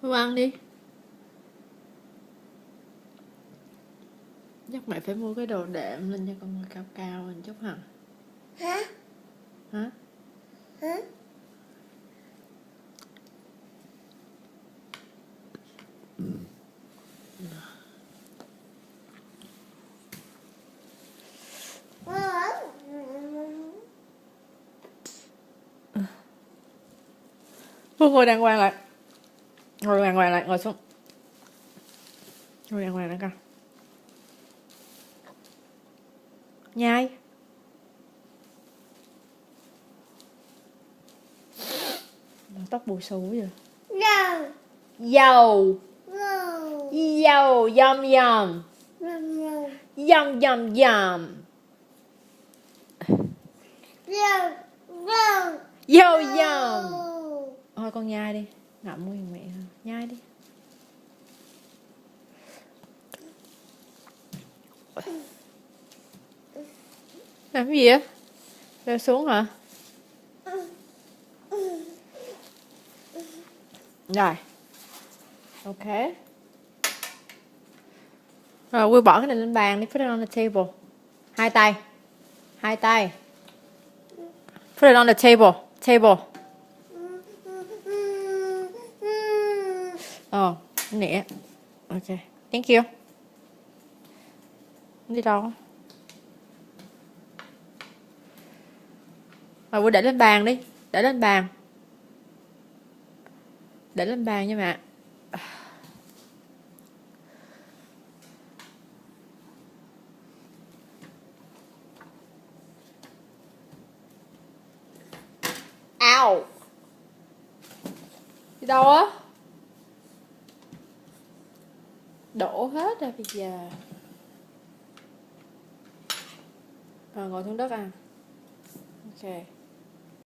Không ăn đi. Chắc mẹ phải mua cái đồ đệm lên cho con ngồi cao cao một chút hả? Hả? Hả? Hả? Phương ngồi đàng hoàng lại. Ngồi đàng hoàng lại, ngồi xuống. Ngồi đàng hoàng lại con. Nhai. Tóc bù xù vậy. No. Dầu. No. Dầu, yum yum. No. Yum yum yum. No. No. Dầu yum. Thôi con nhai đi. Ngậm nguyên mẹ thôi. Nhai đi. Làm cái gì á? Leo xuống hả? Rồi. Ok. Rồi Quy bỏ cái này lên bàn đi. Put it on the table. Hai tay. Hai tay. Put it on the table. Table. Ờ, nè. Ok. Thank you. Đi đâu? Rồi Quy để lên bàn đi. Để lên bàn. Để lên bàn nha mẹ. Ow. Đi đâu á? Đổ hết rồi bây giờ. Rồi ngồi xuống đất à. Ok.